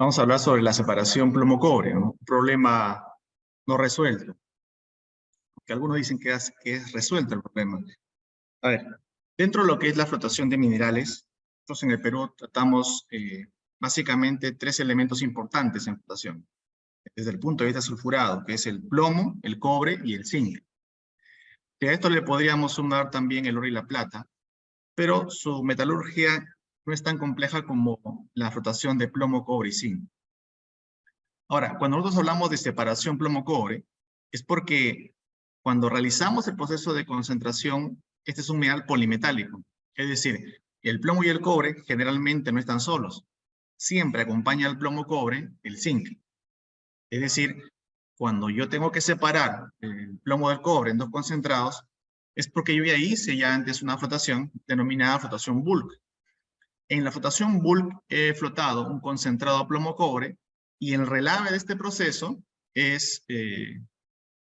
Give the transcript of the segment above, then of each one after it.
Vamos a hablar sobre la separación plomo-cobre, ¿no? Un problema no resuelto. Que algunos dicen que es resuelto el problema. A ver, dentro de lo que es la flotación de minerales, nosotros en el Perú tratamos básicamente tres elementos importantes en flotación. Desde el punto de vista sulfurado, que es el plomo, el cobre y el zinc. Y a esto le podríamos sumar también el oro y la plata, pero su metalurgia no es tan compleja como la flotación de plomo, cobre y zinc. Ahora, cuando nosotros hablamos de separación plomo-cobre, es porque cuando realizamos el proceso de concentración, este es un mineral polimetálico. Es decir, el plomo y el cobre generalmente no están solos. Siempre acompaña al plomo-cobre el zinc. Es decir, cuando yo tengo que separar el plomo del cobre en dos concentrados, es porque yo ya hice antes una flotación denominada flotación bulk. En la flotación bulk he flotado un concentrado plomo-cobre y el relave de este proceso es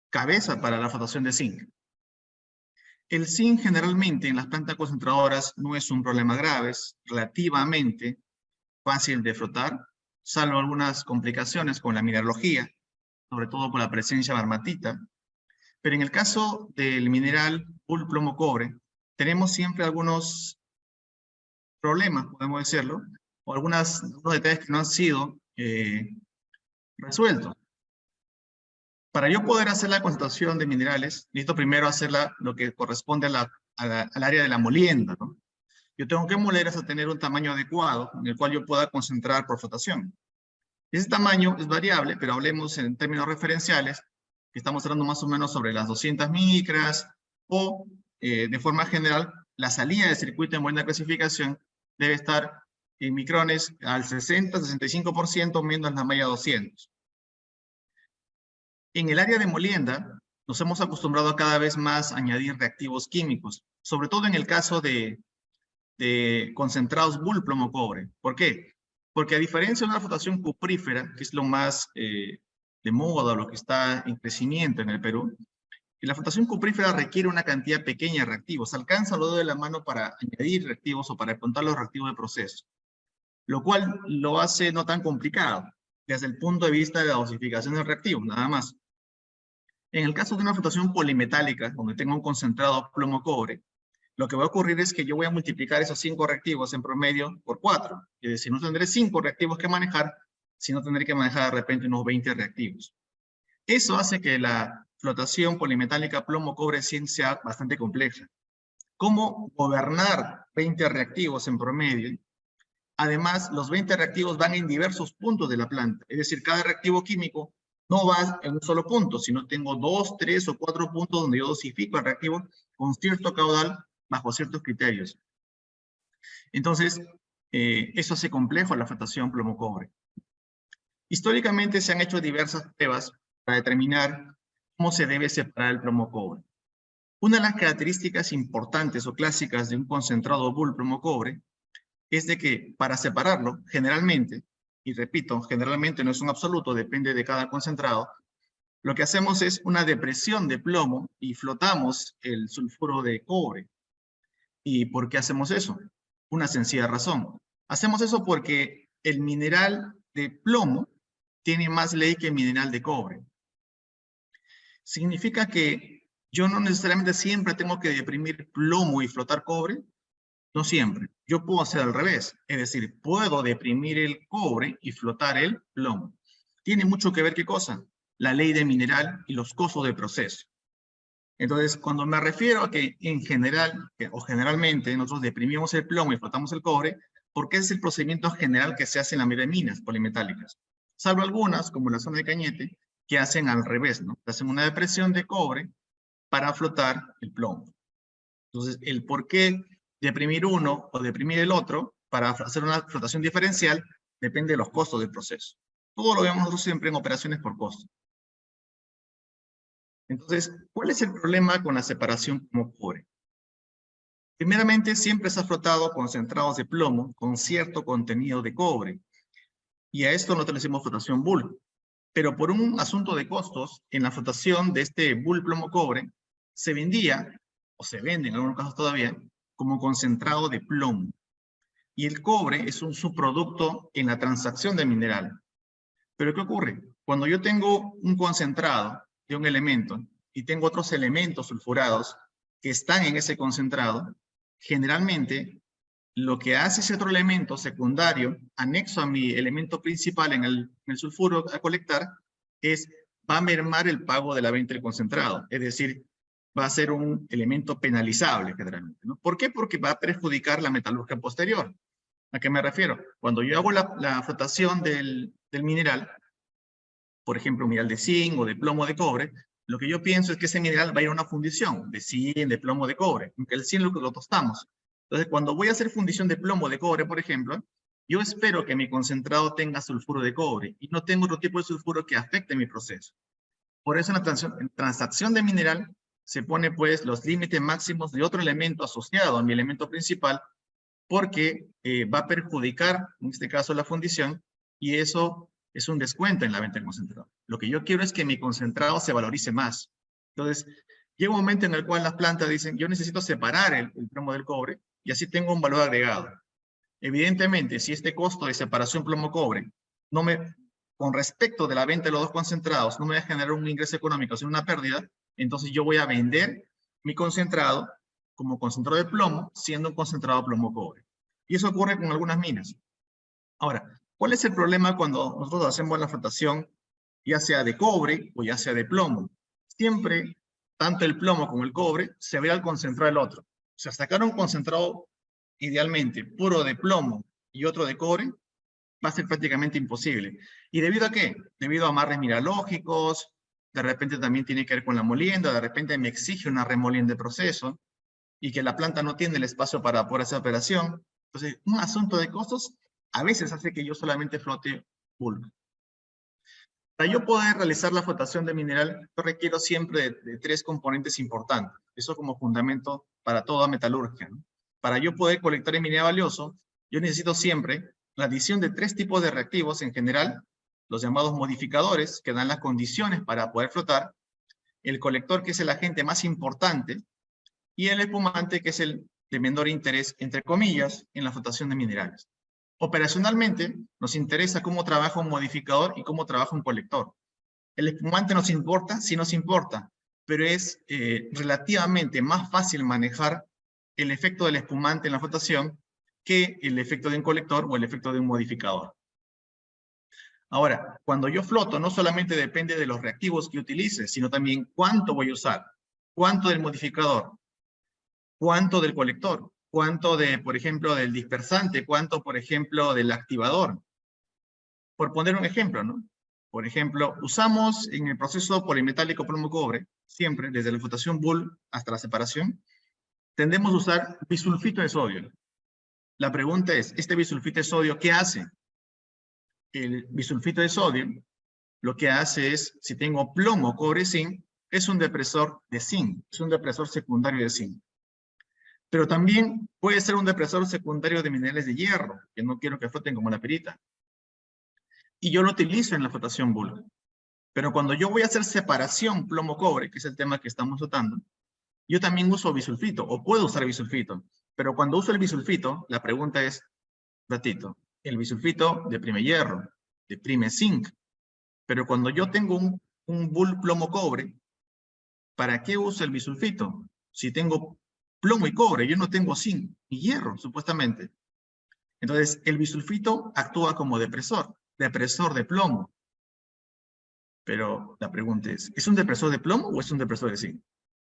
cabeza para la flotación de zinc. El zinc generalmente en las plantas concentradoras no es un problema grave, es relativamente fácil de flotar, salvo algunas complicaciones con la mineralogía, sobre todo por la presencia de marmatita. Pero en el caso del mineral bulk plomo-cobre, tenemos siempre algunos problemas, podemos decirlo, o algunos detalles que no han sido resueltos. Para yo poder hacer la concentración de minerales, necesito primero hacerla lo que corresponde al área de la molienda, ¿no? Yo tengo que moler hasta tener un tamaño adecuado en el cual yo pueda concentrar por flotación. Ese tamaño es variable, pero hablemos en términos referenciales, que estamos hablando más o menos sobre las 200 micras, o de forma general, la salida del circuito en buena clasificación debe estar en micrones al 60-65% menos la malla 200. En el área de molienda, nos hemos acostumbrado a cada vez más añadir reactivos químicos, sobre todo en el caso de concentrados bulk plomo-cobre. ¿Por qué? Porque a diferencia de una flotación cuprífera, que es lo más de moda, lo que está en crecimiento en el Perú, la flotación cuprífera requiere una cantidad pequeña de reactivos. Alcanza lo de la mano para añadir reactivos o para contar los reactivos de proceso, lo cual lo hace no tan complicado desde el punto de vista de la dosificación del reactivo, nada más. En el caso de una flotación polimetálica, donde tengo un concentrado plomo-cobre, lo que va a ocurrir es que yo voy a multiplicar esos 5 reactivos en promedio por 4. Es decir, no tendré 5 reactivos que manejar, sino tendré que manejar de repente unos 20 reactivos. Eso hace que la flotación polimetálica plomo-cobre-zinc sea bastante compleja. ¿Cómo gobernar 20 reactivos en promedio? Además, los 20 reactivos van en diversos puntos de la planta. Es decir, cada reactivo químico no va en un solo punto, sino tengo 2, 3 o 4 puntos donde yo dosifico el reactivo con cierto caudal bajo ciertos criterios. Entonces, eso hace complejo la flotación plomo-cobre. Históricamente se han hecho diversas pruebas para determinar cómo se debe separar el plomo-cobre. Una de las características importantes o clásicas de un concentrado bulk plomo-cobre es de que para separarlo, generalmente, y repito, generalmente no es un absoluto, depende de cada concentrado, lo que hacemos es una depresión de plomo y flotamos el sulfuro de cobre. ¿Y por qué hacemos eso? Una sencilla razón. Hacemos eso porque el mineral de plomo tiene más ley que el mineral de cobre. ¿Significa que yo no necesariamente siempre tengo que deprimir plomo y flotar cobre? No siempre. Yo puedo hacer al revés. Es decir, puedo deprimir el cobre y flotar el plomo. Tiene mucho que ver, ¿qué cosa? La ley de mineral y los costos de proceso. Entonces, cuando me refiero a que en general, o generalmente, nosotros deprimimos el plomo y flotamos el cobre, porque ese es el procedimiento general que se hace en la mayoría de minas polimetálicas. Salvo algunas, como la zona de Cañete, que hacen al revés, ¿no? Hacen una depresión de cobre para flotar el plomo. Entonces, el por qué deprimir uno o deprimir el otro para hacer una flotación diferencial depende de los costos del proceso. Todo lo vemos nosotros siempre en operaciones por costo. Entonces, ¿cuál es el problema con la separación plomo-cobre? Primeramente, siempre se ha flotado concentrados de plomo con cierto contenido de cobre. Y a esto nosotros le decimos flotación bulk. Pero por un asunto de costos, en la flotación de este bulk plomo-cobre, se vendía, o se vende en algunos casos todavía, como concentrado de plomo. y el cobre es un subproducto en la transacción de mineral. Pero ¿qué ocurre? Cuando yo tengo un concentrado de un elemento y tengo otros elementos sulfurados que están en ese concentrado, generalmente lo que hace ese otro elemento secundario, anexo a mi elemento principal en el sulfuro a colectar, va a mermar el pago de la venta del concentrado. Es decir, va a ser un elemento penalizable generalmente, ¿no? ¿Por qué? Porque va a perjudicar la metalurgia posterior. ¿A qué me refiero? Cuando yo hago la flotación del mineral, por ejemplo, un mineral de zinc o de plomo de cobre, lo que yo pienso es que ese mineral va a ir a una fundición de zinc, de plomo de cobre, aunque el zinc lo tostamos. Entonces, cuando voy a hacer fundición de plomo de cobre, por ejemplo, yo espero que mi concentrado tenga sulfuro de cobre y no tengo otro tipo de sulfuro que afecte mi proceso. Por eso en transacción de mineral se pone pues los límites máximos de otro elemento asociado a mi elemento principal, porque va a perjudicar, en este caso, la fundición, y eso es un descuento en la venta del concentrado. Lo que yo quiero es que mi concentrado se valorice más. Entonces, llega un momento en el cual las plantas dicen, yo necesito separar el plomo del cobre, y así tengo un valor agregado. Evidentemente, si este costo de separación plomo-cobre, con respecto de la venta de los dos concentrados, no me va a generar un ingreso económico, sino una pérdida, entonces yo voy a vender mi concentrado como concentrado de plomo, siendo un concentrado plomo-cobre. Y eso ocurre con algunas minas. Ahora, ¿cuál es el problema cuando nosotros hacemos la flotación, ya sea de cobre o ya sea de plomo? Siempre, tanto el plomo como el cobre, se ve al concentrar el otro. O sea, sacar un concentrado idealmente puro de plomo y otro de cobre, va a ser prácticamente imposible. ¿Y debido a qué? Debido a amarres mineralógicos, de repente también tiene que ver con la molienda, de repente me exige una remolienda de proceso, y que la planta no tiene el espacio para poder hacer operación. Entonces, un asunto de costos a veces hace que yo solamente flote bulk. Para yo poder realizar la flotación de mineral, yo requiero siempre de tres componentes importantes. Eso como fundamento para toda metalurgia, ¿no? Para yo poder colectar el mineral valioso, yo necesito siempre la adición de tres tipos de reactivos en general, los llamados modificadores, que dan las condiciones para poder flotar, el colector, que es el agente más importante, y el espumante, que es el de menor interés, entre comillas, en la flotación de minerales. Operacionalmente, nos interesa cómo trabaja un modificador y cómo trabaja un colector. El espumante nos importa, sí nos importa, pero es relativamente más fácil manejar el efecto del espumante en la flotación que el efecto de un colector o el efecto de un modificador. Ahora, cuando yo floto, no solamente depende de los reactivos que utilice, sino también cuánto voy a usar, cuánto del modificador, cuánto del colector, cuánto de, por ejemplo, del dispersante, cuánto, por ejemplo, del activador. Por poner un ejemplo, ¿no? Por ejemplo, usamos en el proceso polimetálico plomo-cobre, siempre, desde la flotación Bull hasta la separación, tendemos a usar bisulfito de sodio. La pregunta es, ¿este bisulfito de sodio qué hace? El bisulfito de sodio lo que hace es, si tengo plomo, cobre, zinc, es un depresor de zinc, es un depresor secundario de zinc. Pero también puede ser un depresor secundario de minerales de hierro, que no quiero que floten como la perita. Y yo lo utilizo en la flotación bulk. Pero cuando yo voy a hacer separación plomo-cobre, que es el tema que estamos tratando, yo también uso bisulfito, o puedo usar bisulfito. Pero cuando uso el bisulfito, la pregunta es, ratito, el bisulfito deprime hierro, deprime zinc. Pero cuando yo tengo un bulk plomo-cobre, ¿para qué uso el bisulfito? Si tengo plomo y cobre, yo no tengo zinc y hierro, supuestamente. Entonces, el bisulfito actúa como depresor de plomo. Pero la pregunta ¿es un depresor de plomo o es un depresor de zinc?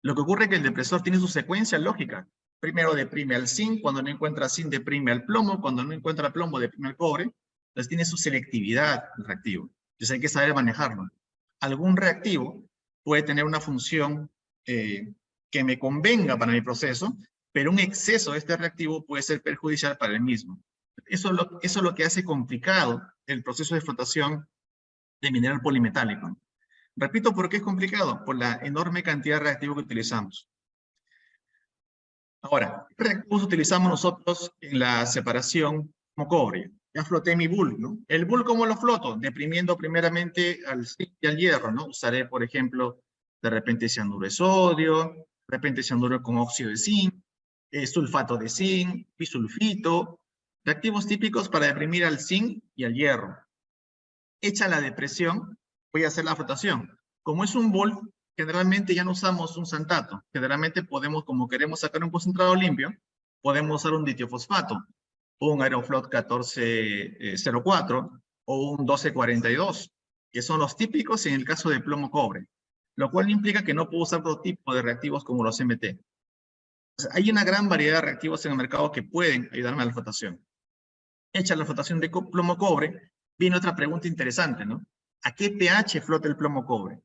Lo que ocurre es que el depresor tiene su secuencia lógica. Primero deprime al zinc, cuando no encuentra zinc deprime al plomo, cuando no encuentra plomo deprime al cobre. Entonces tiene su selectividad el reactivo. Entonces hay que saber manejarlo. Algún reactivo puede tener una función que me convenga para mi proceso, pero un exceso de este reactivo puede ser perjudicial para el mismo. Eso es lo que hace complicado el proceso de flotación de mineral polimetálico. Repito, ¿por qué es complicado? Por la enorme cantidad de reactivos que utilizamos. Ahora, ¿qué reactivos utilizamos nosotros en la separación como cobre? Ya floté mi bulk, ¿no? ¿El bulk cómo lo floto? Deprimiendo primeramente al zinc y al hierro, ¿no? Usaré, por ejemplo, de repente cianuro de sodio, de repente cianuro con óxido de zinc, sulfato de zinc, bisulfito, Reactivos típicos para deprimir al zinc y al hierro. Hecha la depresión, voy a hacer la flotación. Como es un bol, generalmente ya no usamos un santato. Generalmente podemos, como queremos sacar un concentrado limpio, podemos usar un ditiofosfato, un Aeroflot 1404 o un 1242, que son los típicos en el caso de plomo-cobre, lo cual implica que no puedo usar otro tipo de reactivos como los MT. Entonces, hay una gran variedad de reactivos en el mercado que pueden ayudarme a la flotación. Hecha la flotación de plomo-cobre, viene otra pregunta interesante, ¿no? ¿A qué pH flota el plomo-cobre?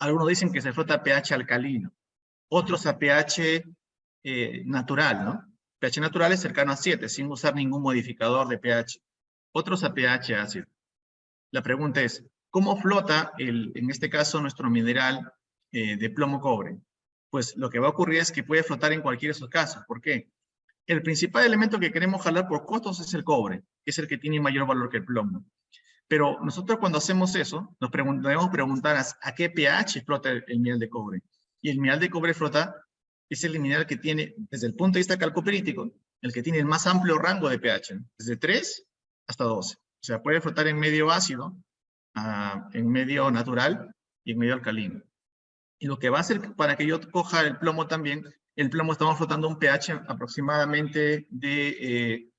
Algunos dicen que se flota a pH alcalino, otros a pH natural, ¿no? pH natural es cercano a 7, sin usar ningún modificador de pH. Otros a pH ácido. La pregunta es, ¿cómo flota, en este caso, nuestro mineral de plomo-cobre? Pues lo que va a ocurrir es que puede flotar en cualquiera de esos casos. ¿Por qué? El principal elemento que queremos jalar por costos es el cobre, que es el que tiene mayor valor que el plomo. Pero nosotros cuando hacemos eso, debemos preguntar a qué pH flota el mineral de cobre. Y el mineral de cobre flota es el mineral que tiene, desde el punto de vista calcoperítico, el que tiene el más amplio rango de pH, ¿no? Desde 3 hasta 12. O sea, puede flotar en medio ácido, en medio natural y en medio alcalino. Y lo que va a hacer para que yo coja el plomo también, el plomo estamos flotando un pH aproximadamente de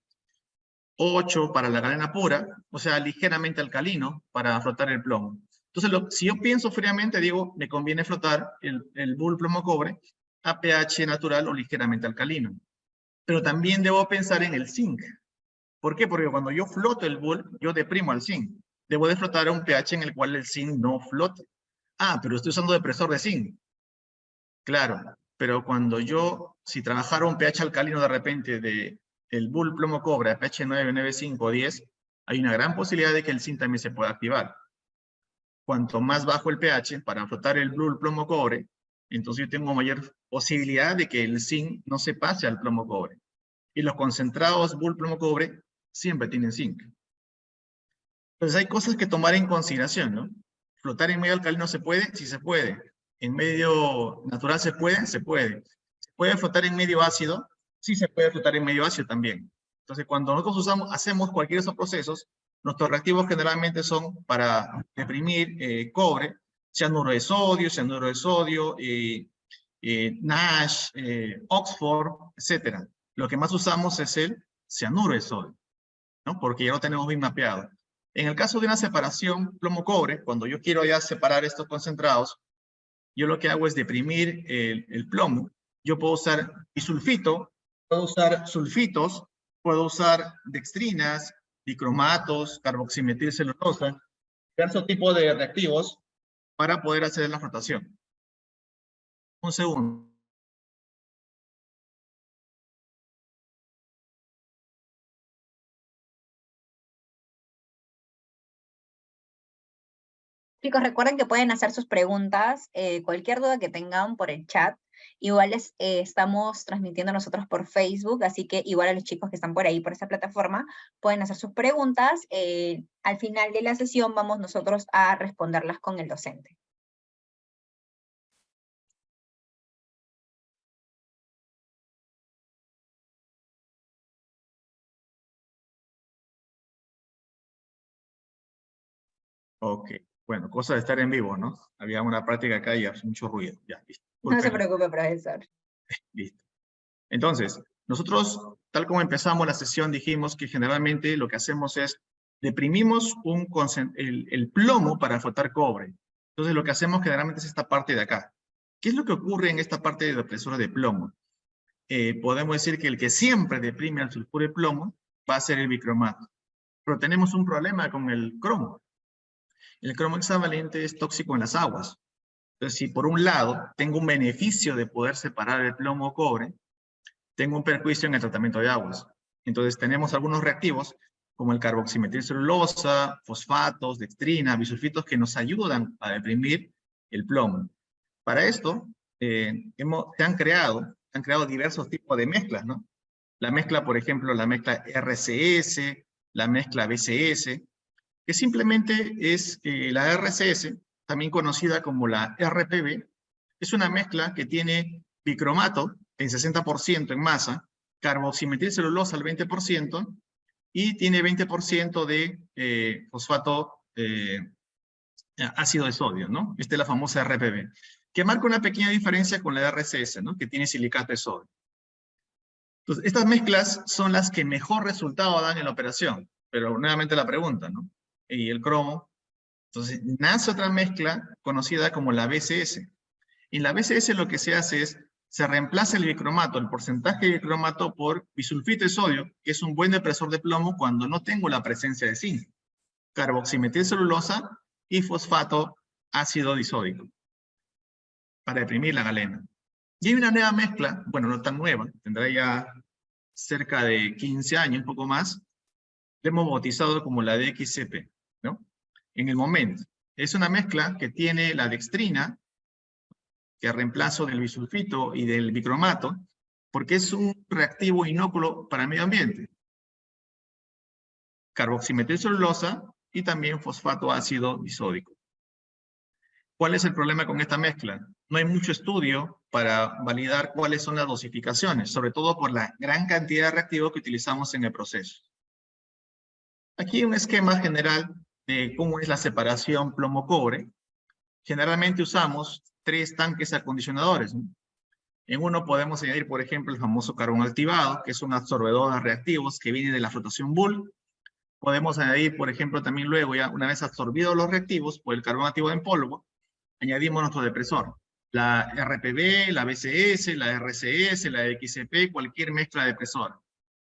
8 para la galena pura, o sea, ligeramente alcalino para flotar el plomo. Entonces, si yo pienso fríamente, digo, me conviene flotar el bull plomo cobre a pH natural o ligeramente alcalino. Pero también debo pensar en el zinc. ¿Por qué? Porque cuando yo floto el bull, yo deprimo al zinc. Debo de flotar a un pH en el cual el zinc no flote. Ah, pero estoy usando depresor de zinc. Claro, pero cuando si trabajara un pH alcalino de repente el bull plomo cobre a pH 9, 9, 5 o 10, hay una gran posibilidad de que el zinc también se pueda activar. Cuanto más bajo el pH para flotar el bull plomo cobre, entonces yo tengo mayor posibilidad de que el zinc no se pase al plomo cobre. Y los concentrados bull plomo cobre siempre tienen zinc. Entonces hay cosas que tomar en consideración, ¿no? Flotar en medio alcalino se puede, sí se puede. En medio natural se puede, se puede. ¿Se puede flotar en medio ácido? Sí se puede flotar en medio ácido también. Entonces cuando nosotros hacemos cualquiera de esos procesos, nuestros reactivos generalmente son para deprimir cobre, cianuro de sodio, Nash, Oxford, etc. Lo que más usamos es el cianuro de sodio, ¿no? Porque ya lo tenemos bien mapeado. En el caso de una separación plomo-cobre, cuando yo quiero ya separar estos concentrados, yo lo que hago es deprimir el plomo. Yo puedo usar bisulfito, puedo usar sulfitos, puedo usar dextrinas, dicromatos, carboximetilcelulosa, diversos tipos de reactivos para poder hacer la flotación. Un segundo. Chicos, recuerden que pueden hacer sus preguntas, cualquier duda que tengan por el chat. Igual estamos transmitiendo nosotros por Facebook, así que igual a los chicos que están por ahí, por esa plataforma, pueden hacer sus preguntas. Al final de la sesión vamos nosotros a responderlas con el docente. Ok, bueno, cosa de estar en vivo, ¿no? Había una práctica acá y hace mucho ruido. Ya, listo. No se preocupe, profesor. Listo. Entonces, nosotros, tal como empezamos la sesión, dijimos que generalmente lo que hacemos es deprimimos el plomo para flotar cobre. Entonces, lo que hacemos generalmente es esta parte de acá. ¿Qué es lo que ocurre en esta parte de depresora de plomo? Podemos decir que el que siempre deprime al sulfuro de plomo va a ser el bicromato. Pero tenemos un problema con el cromo. El cromo hexavalente es tóxico en las aguas. Entonces, si por un lado tengo un beneficio de poder separar el plomo o cobre, tengo un perjuicio en el tratamiento de aguas. Entonces tenemos algunos reactivos como el carboximetilcelulosa, fosfatos, dextrina, bisulfitos que nos ayudan a deprimir el plomo. Para esto se han creado diversos tipos de mezclas, ¿no? La mezcla, por ejemplo, la mezcla RCS, la mezcla BCS, que simplemente es la RCS, también conocida como la RPB, es una mezcla que tiene bicromato en 60% en masa, carboximetilcelulosa al 20% y tiene 20% de fosfato ácido de sodio, ¿no? Esta es la famosa RPB, que marca una pequeña diferencia con la RCS, ¿no? Que tiene silicato de sodio. Entonces, estas mezclas son las que mejor resultado dan en la operación, pero nuevamente la pregunta, ¿no? Y el cromo. Entonces, nace otra mezcla conocida como la BCS. En la BCS lo que se hace es, se reemplaza el bicromato, el porcentaje de bicromato por bisulfito de sodio, que es un buen depresor de plomo cuando no tengo la presencia de zinc, carboximetilcelulosa y fosfato ácido disódico, para deprimir la galena. Y hay una nueva mezcla, bueno, no tan nueva, tendrá ya cerca de 15 años, un poco más, le hemos bautizado como la DXCP, ¿no? En el momento. Es una mezcla que tiene la dextrina, que es reemplazo del bisulfito y del bicromato, porque es un reactivo inóculo para el medio ambiente. Carboximetilcelulosa y también fosfato ácido disódico. ¿Cuál es el problema con esta mezcla? No hay mucho estudio para validar cuáles son las dosificaciones, sobre todo por la gran cantidad de reactivos que utilizamos en el proceso. Aquí hay un esquema general de cómo es la separación plomo-cobre. Generalmente usamos 3 tanques acondicionadores, ¿no? En uno podemos añadir, por ejemplo, el famoso carbón activado, que es un absorbedor de reactivos que viene de la flotación Bull. Podemos añadir, por ejemplo, también luego, ya una vez absorbidos los reactivos por el carbón activo en polvo, añadimos nuestro depresor. La RPB, la BCS, la RCS, la XCP, cualquier mezcla de depresor.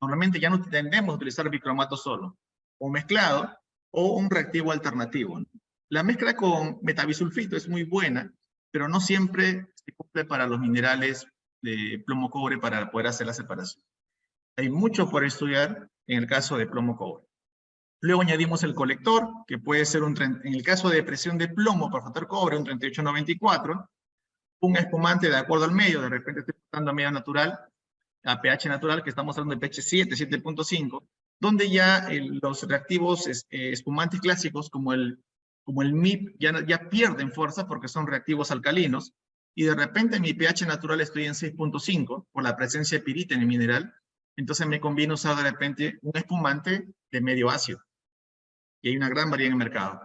Normalmente ya no tendemos a utilizar bicromato solo, o mezclado, o un reactivo alternativo, ¿no? La mezcla con metabisulfito es muy buena, pero no siempre se cumple para los minerales de plomo-cobre para poder hacer la separación. Hay mucho por estudiar en el caso de plomo-cobre. Luego añadimos el colector, que puede ser, en el caso de presión de plomo por factor cobre, un 3894, un espumante de acuerdo al medio, de repente estoy usando a medio natural, a pH natural, que estamos hablando de pH 7, 7.5, donde ya los reactivos espumantes clásicos como el MIP ya pierden fuerza porque son reactivos alcalinos, y de repente en mi pH natural estoy en 6.5 por la presencia de pirita en el mineral, entonces me conviene usar de repente un espumante de medio ácido. Y hay una gran variedad en el mercado.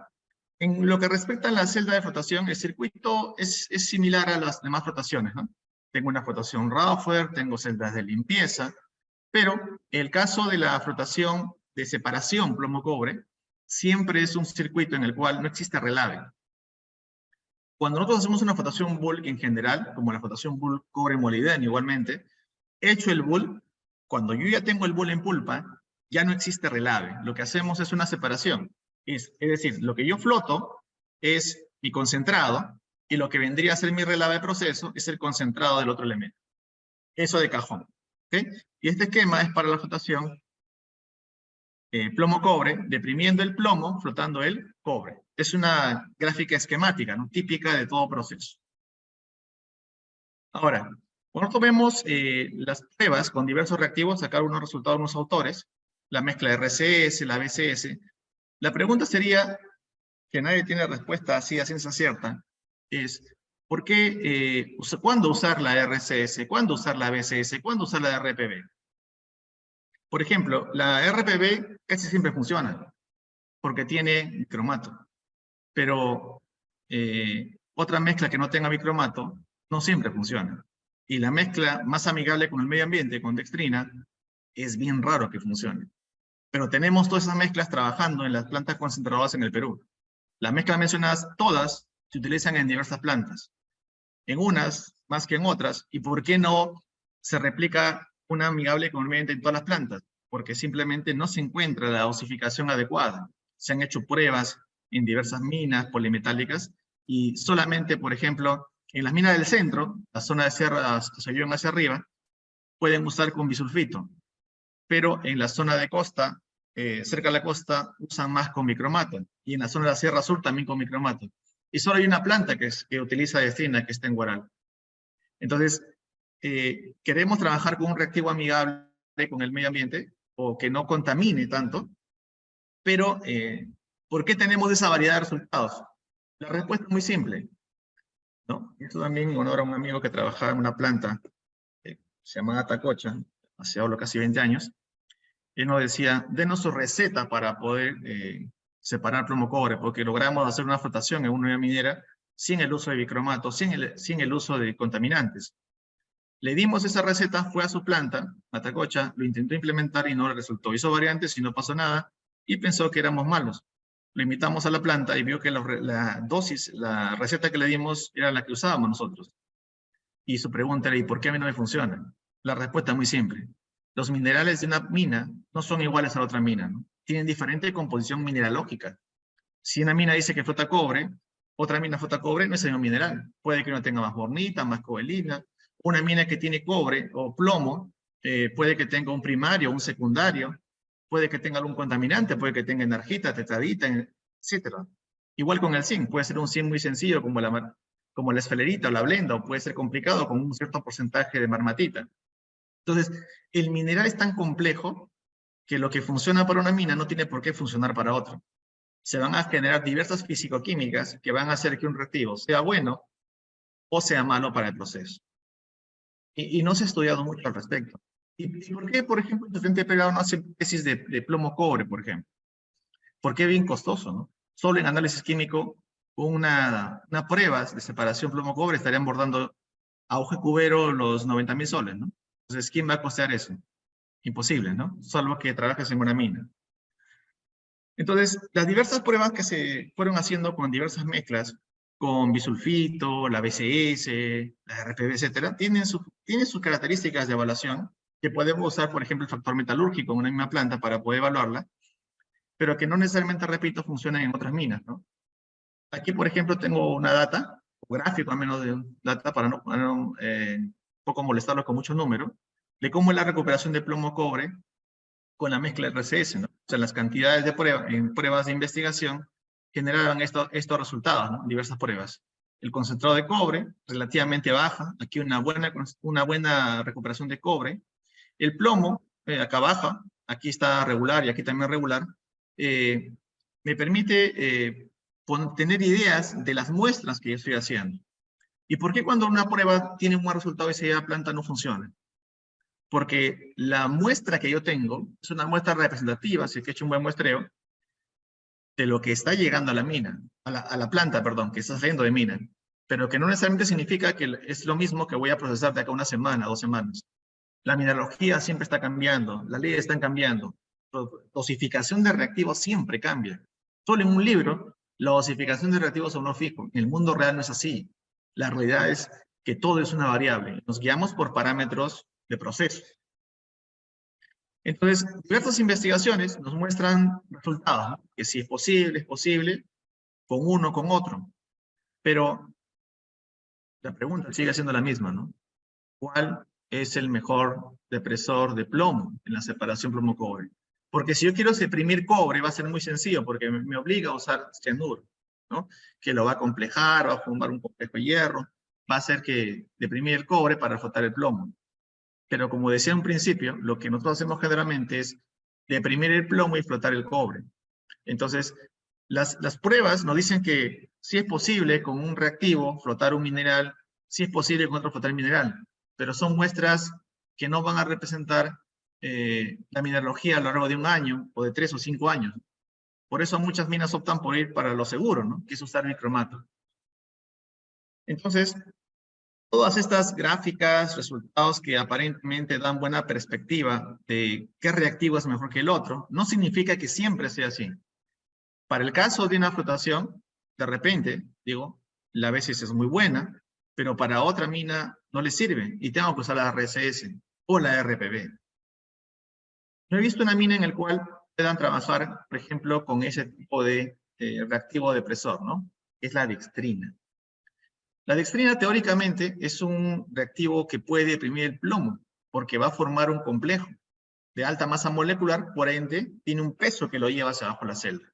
En lo que respecta a la celda de flotación, el circuito es similar a las demás flotaciones, ¿no? Tengo una flotación Rauffer, tengo celdas de limpieza, pero el caso de la flotación de separación plomo-cobre siempre es un circuito en el cual no existe relave. Cuando nosotros hacemos una flotación bulk en general, como la flotación bulk cobre-molibdeno igualmente, hecho el bulk, cuando yo ya tengo el bulk en pulpa, ya no existe relave. Lo que hacemos es una separación. Es decir, lo que yo floto es mi concentrado, y lo que vendría a ser mi relave de proceso es el concentrado del otro elemento. Eso de cajón. ¿Okay? Y este esquema es para la flotación plomo-cobre, deprimiendo el plomo, flotando el cobre. Es una gráfica esquemática, ¿no? Típica de todo proceso. Ahora, cuando vemos las pruebas con diversos reactivos, sacaron unos resultados de unos autores, la mezcla de RCS, la BCS. La pregunta sería, que nadie tiene respuesta así a ciencia cierta, es ¿por qué, cuándo usar la RCS, cuándo usar la BCS, cuándo usar la RPB? Por ejemplo, la RPB casi siempre funciona, porque tiene bicromato. Pero otra mezcla que no tenga bicromato no siempre funciona. Y la mezcla más amigable con el medio ambiente, con dextrina, es bien raro que funcione. Pero tenemos todas esas mezclas trabajando en las plantas concentradoras en el Perú. Las mezclas mencionadas, todas, se utilizan en diversas plantas. En unas, más que en otras. ¿Y por qué no se replica una amigable con el medio ambiente en todas las plantas? Porque simplemente no se encuentra la dosificación adecuada. Se han hecho pruebas en diversas minas polimetálicas y solamente, por ejemplo, en las minas del centro, la zona de sierra hacia arriba, pueden usar con bisulfito. Pero en la zona de costa, cerca de la costa, usan más con bicromato. Y en la zona de la Sierra Sur también con bicromato. Y solo hay una planta que utiliza dextrina, que está en Huaral. Entonces, queremos trabajar con un reactivo amigable con el medio ambiente, o que no contamine tanto, pero ¿por qué tenemos esa variedad de resultados? La respuesta es muy simple, ¿no? Esto también en honor a un amigo que trabajaba en una planta, se llamaba Tacocha, hablo casi 20 años, él nos decía, denos su receta para poder separar plomo-cobre, porque logramos hacer una flotación en una unidad minera sin el uso de bicromato, sin el uso de contaminantes. Le dimos esa receta, fue a su planta, Atacocha, lo intentó implementar y no le resultó. Hizo variantes y no pasó nada, y pensó que éramos malos. Lo invitamos a la planta y vio que la dosis, la receta que le dimos era la que usábamos nosotros. Y su pregunta era, ¿y por qué a mí no me funciona? La respuesta es muy simple. Los minerales de una mina no son iguales a la otra mina, ¿no? Tienen diferente composición mineralógica. Si una mina dice que flota cobre, otra mina flota cobre, no es el mismo mineral. Puede que no tenga más bornita, más cobalina. Una mina que tiene cobre o plomo, puede que tenga un primario, un secundario, puede que tenga algún contaminante, puede que tenga energita, tetradita, etc. Igual con el zinc, puede ser un zinc muy sencillo como la esfelerita o la blenda, o puede ser complicado con un cierto porcentaje de marmatita. Entonces, el mineral es tan complejo que lo que funciona para una mina no tiene por qué funcionar para otra. Se van a generar diversas fisicoquímicas que van a hacer que un reactivo sea bueno o sea malo para el proceso. Y no se ha estudiado mucho al respecto. ¿Y por qué, por ejemplo, el estudiante pegado no hace tesis de plomo-cobre, por ejemplo? Porque es bien costoso, ¿no? Solo en análisis químico, una prueba de separación plomo-cobre estarían bordando a ojo cubero los 90.000 soles, ¿no? Entonces, ¿quién va a costear eso? Imposible, ¿no? Salvo que trabajes en una mina. Entonces, las diversas pruebas que se fueron haciendo con diversas mezclas, con bisulfito, la BCS, la RPB, etcétera, tienen sus características de evaluación que podemos usar, por ejemplo, el factor metalúrgico en una misma planta para poder evaluarla, pero que no necesariamente, repito, funcionan en otras minas, ¿no? Aquí, por ejemplo, tengo una data, un gráfico al menos de data, para no un poco molestarlos con muchos números, de cómo es la recuperación de plomo-cobre con la mezcla RCS, ¿no? O sea, las cantidades de pruebas de investigación generaban estos resultados, ¿no? Diversas pruebas. El concentrado de cobre, relativamente baja, aquí una buena recuperación de cobre. El plomo, acá baja, aquí está regular y aquí también regular. Me permite tener ideas de las muestras que yo estoy haciendo. ¿Y por qué cuando una prueba tiene un buen resultado esa planta no funciona? Porque la muestra que yo tengo es una muestra representativa, si es que he hecho un buen muestreo, de lo que está llegando a la mina, a la planta, perdón, que está saliendo de mina, pero que no necesariamente significa que es lo mismo que voy a procesar de acá una semana, 2 semanas. La mineralogía siempre está cambiando, las leyes están cambiando, la dosificación de reactivos siempre cambia. Solo en un libro, la dosificación de reactivos son no fijo. En el mundo real no es así. La realidad es que todo es una variable. Nos guiamos por parámetros de proceso. Entonces, diversas investigaciones nos muestran resultados, ¿no? Que si es posible, con uno, con otro. Pero la pregunta sigue siendo la misma, ¿no? ¿Cuál es el mejor depresor de plomo en la separación plomo-cobre? Porque si yo quiero suprimir cobre, va a ser muy sencillo, porque me obliga a usar cianuro, ¿no? Que lo va a complejar, va a formar un complejo de hierro, va a hacer que deprimir el cobre para flotar el plomo. Pero como decía en un principio, lo que nosotros hacemos generalmente es deprimir el plomo y flotar el cobre. Entonces, las pruebas nos dicen que sí es posible con un reactivo flotar un mineral, sí es posible con otro flotar el mineral, pero son muestras que no van a representar la mineralogía a lo largo de 1 año, o de 3 o 5 años. Por eso muchas minas optan por ir para lo seguro, ¿no? Que es usar bicromato. Entonces, todas estas gráficas, resultados que aparentemente dan buena perspectiva de qué reactivo es mejor que el otro, no significa que siempre sea así. Para el caso de una flotación, de repente, digo, la BCS es muy buena, pero para otra mina no le sirve y tengo que usar la RCS o la RPB. No he visto una mina en la cual puedan trabajar, por ejemplo, con ese tipo de reactivo depresor, ¿no? Es la dextrina. La dextrina teóricamente es un reactivo que puede deprimir el plomo, porque va a formar un complejo de alta masa molecular, por ende, tiene un peso que lo lleva hacia abajo la celda.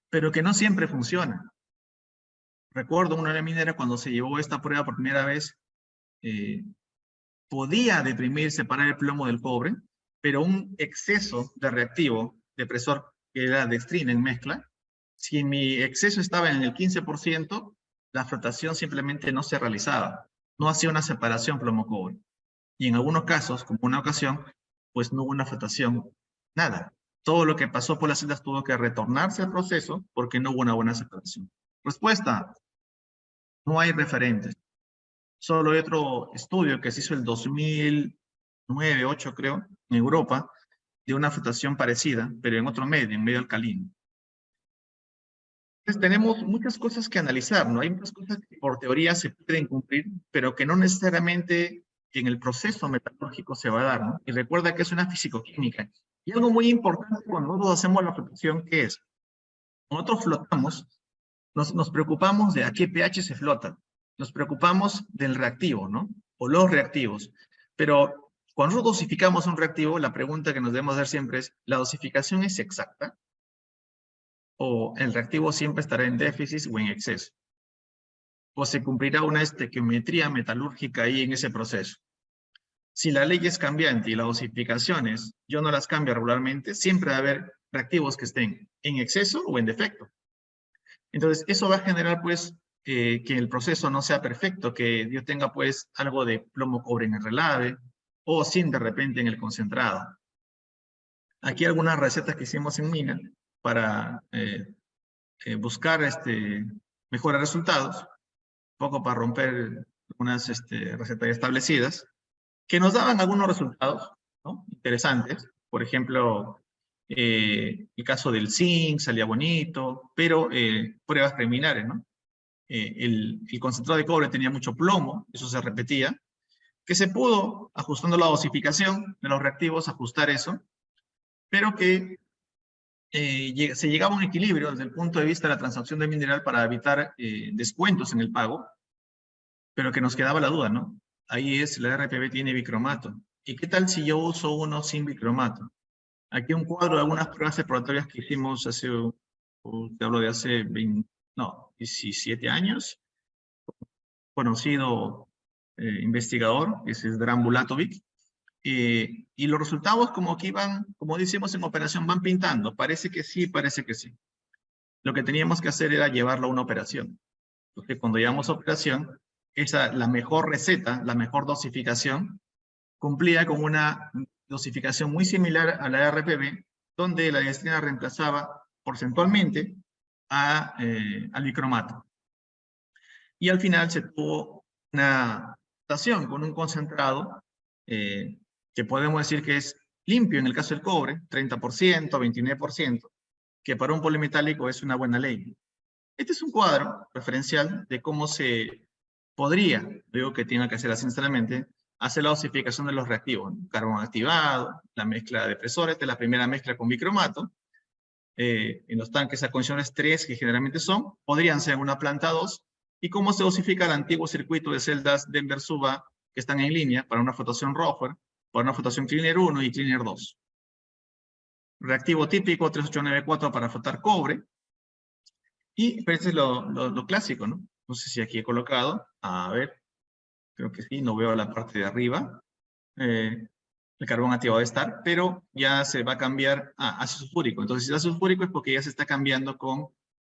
Pero que no siempre funciona. Recuerdo una minera cuando se llevó esta prueba por primera vez, podía deprimir, separar el plomo del cobre, pero un exceso de reactivo, depresor, que era dextrina en mezcla, si mi exceso estaba en el 15%, la flotación simplemente no se realizaba. No hacía una separación plomo-cobre. Y en algunos casos, como una ocasión, pues no hubo una flotación, nada. Todo lo que pasó por las celdas tuvo que retornarse al proceso porque no hubo una buena separación. Respuesta, no hay referentes. Solo hay otro estudio que se hizo el 2009-2008, creo, en Europa, de una flotación parecida, pero en otro medio, en medio alcalino. Entonces tenemos muchas cosas que analizar, ¿no? Hay muchas cosas que por teoría se pueden cumplir, pero que no necesariamente en el proceso metalúrgico se va a dar, ¿no? Y recuerda que es una fisicoquímica. Y algo muy importante cuando nosotros hacemos la flotación, ¿qué es? Nosotros flotamos, nos preocupamos de a qué pH se flota, nos preocupamos del reactivo, ¿no? O los reactivos. Pero cuando nosotros dosificamos un reactivo, la pregunta que nos debemos hacer siempre es, ¿la dosificación es exacta? ¿O el reactivo siempre estará en déficit o en exceso? ¿O se cumplirá una estequiometría metalúrgica ahí en ese proceso? Si la ley es cambiante y las dosificaciones yo no las cambio regularmente, siempre va a haber reactivos que estén en exceso o en defecto. Entonces, eso va a generar, pues, que el proceso no sea perfecto, que yo tenga, pues, algo de plomo-cobre en el relave, o zinc de repente en el concentrado. Aquí algunas recetas que hicimos en mina para buscar mejores resultados, un poco para romper unas recetas establecidas, que nos daban algunos resultados, ¿no? Interesantes. Por ejemplo, el caso del zinc salía bonito, pero pruebas preliminares, ¿no? El concentrado de cobre tenía mucho plomo, eso se repetía, que se pudo, ajustando la dosificación de los reactivos, ajustar eso, pero que se llegaba a un equilibrio desde el punto de vista de la transacción de mineral para evitar descuentos en el pago, pero que nos quedaba la duda, ¿no? Ahí es, la RPB tiene bicromato. ¿Y qué tal si yo uso uno sin bicromato? Aquí un cuadro de algunas pruebas exploratorias que hicimos hace, te hablo de hace 17 años, conocido investigador, que es Dran Bulatovic, y los resultados como que iban, como decimos en operación, van pintando. Parece que sí, parece que sí. Lo que teníamos que hacer era llevarlo a una operación. Porque cuando llevamos a operación, la mejor receta, la mejor dosificación, cumplía con una dosificación muy similar a la RPB, donde la diestrina reemplazaba porcentualmente al bicromato. Y al final se tuvo una estación con un concentrado que podemos decir que es limpio en el caso del cobre, 30%, 29%, que para un polimetálico es una buena ley. Este es un cuadro referencial de cómo se podría, digo que tiene que hacer así sinceramente, hacer la dosificación de los reactivos. Carbón activado, la mezcla de presores, de la primera mezcla con bicromato, en los tanques a condiciones 3, que generalmente son, podrían ser una planta 2, y cómo se dosifica el antiguo circuito de celdas Denver-Suba que están en línea para una flotación Rohfer, para una flotación Cleaner 1 y Cleaner 2. Reactivo típico 3894 para flotar cobre, y pero este es lo clásico, ¿no? No sé si aquí he colocado, a ver, creo que sí, no veo la parte de arriba. El carbón activado debe estar, pero ya se va a cambiar a ácido sulfúrico. Entonces, si es ácido sulfúrico es porque ya se está cambiando con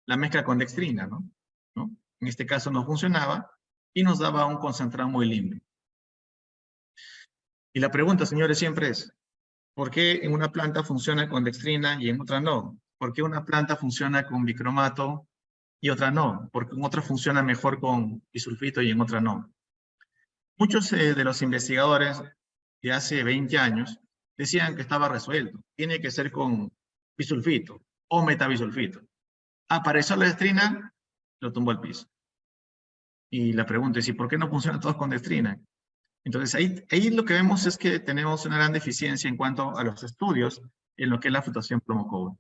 la mezcla con dextrina, ¿no? En este caso no funcionaba y nos daba un concentrado muy limpio. Y la pregunta, señores, siempre es, ¿por qué en una planta funciona con dextrina y en otra no? ¿Por qué una planta funciona con bicromato y otra no? ¿Por qué en otra funciona mejor con bisulfito y en otra no? Muchos de los investigadores de hace 20 años decían que estaba resuelto. Tiene que ser con bisulfito o metabisulfito. Apareció la dextrina, lo tumbó al piso. Y la pregunta es, ¿y por qué no funcionan todos con dextrina? Entonces, ahí lo que vemos es que tenemos una gran deficiencia en cuanto a los estudios en lo que es la flotación plomo-cobre.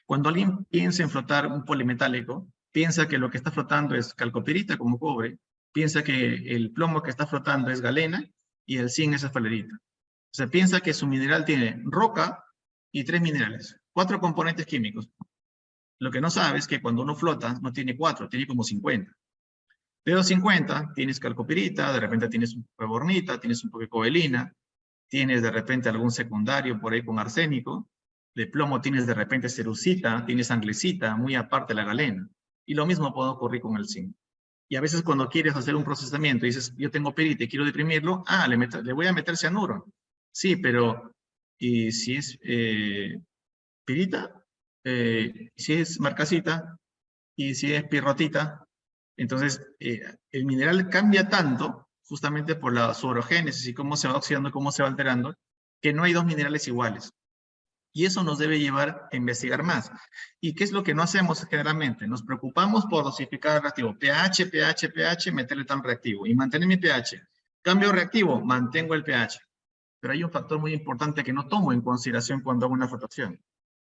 Cuando alguien piensa en flotar un polimetálico, piensa que lo que está flotando es calcopirita como cobre, piensa que el plomo que está flotando es galena y el zinc es esfalerita. O sea, piensa que su mineral tiene roca y 3 minerales, 4 componentes químicos. Lo que no sabe es que cuando uno flota no tiene 4, tiene como 50. De los 50 tienes calcopirita, de repente tienes un poco de bornita, tienes un poco de cobalina, tienes de repente algún secundario por ahí con arsénico, de plomo tienes de repente cerucita, tienes anglecita, muy aparte de la galena. Y lo mismo puede ocurrir con el zinc. Y a veces cuando quieres hacer un procesamiento y dices, yo tengo pirita y quiero deprimirlo, le voy a meter cianuro. Sí, pero ¿y si es pirita? Si es marcasita, y si es pirrotita. Entonces, el mineral cambia tanto, justamente por su orogénesis y cómo se va oxidando, cómo se va alterando, que no hay dos minerales iguales. Y eso nos debe llevar a investigar más. ¿Y qué es lo que no hacemos generalmente? Nos preocupamos por dosificar el reactivo. pH, pH, pH, meterle tal reactivo y mantener mi pH. Cambio reactivo, mantengo el pH. Pero hay un factor muy importante que no tomo en consideración cuando hago una flotación.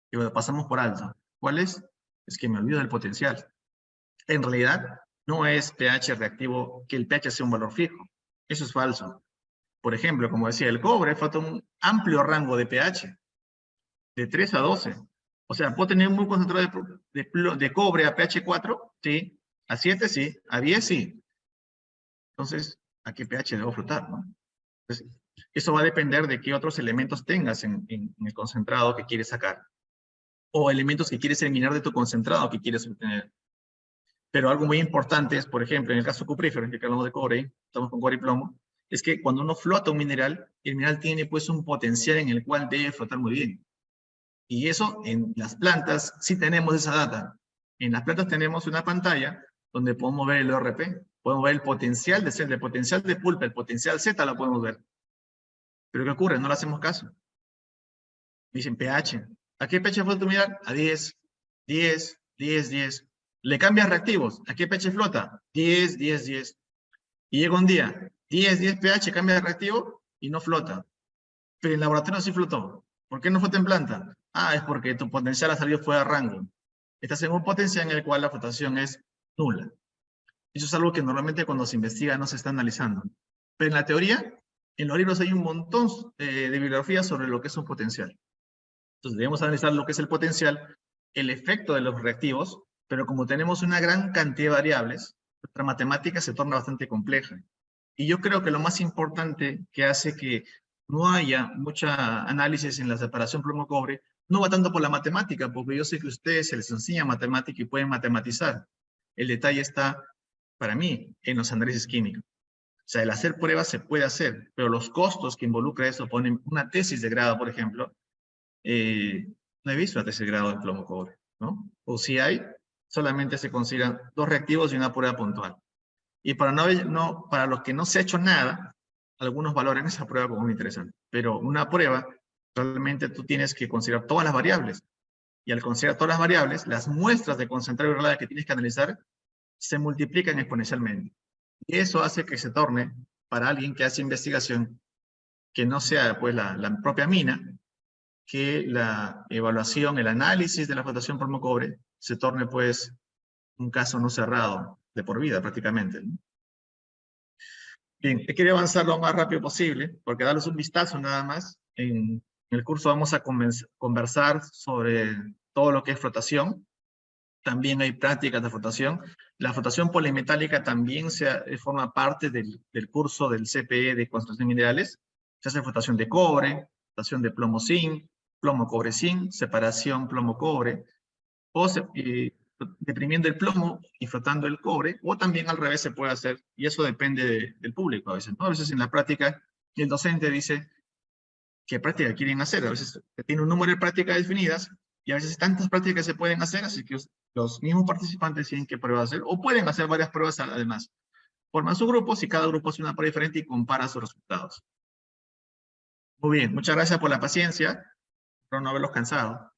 Y lo pasamos por alto. ¿Cuál es? Es que me olvido del potencial. En realidad, no es pH reactivo que el pH sea un valor fijo. Eso es falso. Por ejemplo, como decía, el cobre falta un amplio rango de pH, de 3 a 12. O sea, puedo tener muy concentrado de cobre a pH 4, sí. A 7, sí. A 10, sí. Entonces, ¿a qué pH debo flotar, no? Entonces, eso va a depender de qué otros elementos tengas en el concentrado que quieres sacar. O elementos que quieres eliminar de tu concentrado que quieres obtener. Pero algo muy importante es, por ejemplo, en el caso cuprífero, en el que hablamos de cobre, estamos con cobre y plomo, es que cuando uno flota un mineral, el mineral tiene pues un potencial en el cual debe flotar muy bien. Y eso en las plantas sí tenemos esa data. En las plantas tenemos una pantalla donde podemos ver el ORP, podemos ver el potencial de sed, el potencial de pulpa, el potencial Z lo podemos ver. Pero ¿qué ocurre? No le hacemos caso. Dicen pH. ¿A qué pH flota tu mineral? A 10, 10, 10, 10. Le cambias reactivos. ¿A qué pH flota? 10, 10, 10. Y llega un día, 10, 10 pH, cambia de reactivo y no flota. Pero en laboratorio sí flotó. ¿Por qué no flota en planta? Es porque tu potencial ha salido fuera de rango. Estás en un potencial en el cual la flotación es nula. Eso es algo que normalmente cuando se investiga no se está analizando. Pero en la teoría, en los libros hay un montón de bibliografía sobre lo que es un potencial. Entonces debemos analizar lo que es el potencial, el efecto de los reactivos, pero como tenemos una gran cantidad de variables, nuestra matemática se torna bastante compleja. Y yo creo que lo más importante que hace que no haya mucha análisis en la separación plomo-cobre, no va tanto por la matemática, porque yo sé que a ustedes se les enseña matemática y pueden matematizar. El detalle está, para mí, en los análisis químicos. O sea, el hacer pruebas se puede hacer, pero los costos que involucra eso, ponen una tesis de grado, por ejemplo, no he visto la tesis de grado de plomo-cobre, ¿no? O si hay, solamente se consideran 2 reactivos y una prueba puntual. Y para los que no se ha hecho nada, algunos valoran esa prueba como muy interesante. Pero una prueba, realmente tú tienes que considerar todas las variables. Y al considerar todas las variables, las muestras de concentrado irradiado que tienes que analizar se multiplican exponencialmente. Y eso hace que se torne, para alguien que hace investigación, que no sea pues la propia mina, que la evaluación, el análisis de la flotación plomo-cobre se torne pues un caso no cerrado de por vida prácticamente, ¿no? Bien, he querido avanzar lo más rápido posible, porque darles un vistazo nada más. En el curso vamos a conversar sobre todo lo que es flotación. También hay prácticas de flotación. La flotación polimetálica también forma parte del curso del CPE de construcción de minerales. Se hace flotación de cobre, flotación de plomo-zinc, plomo-cobre-zinc, separación plomo-cobre, o deprimiendo el plomo y flotando el cobre, o también al revés se puede hacer, y eso depende del público a veces, ¿no? A veces en la práctica el docente dice qué práctica quieren hacer, a veces tiene un número de prácticas definidas, y a veces tantas prácticas se pueden hacer, así que los mismos participantes tienen qué prueba hacer, o pueden hacer varias pruebas además. Forman sus grupos y cada grupo hace una prueba diferente y compara sus resultados. Muy bien, muchas gracias por la paciencia, por no haberlos cansado.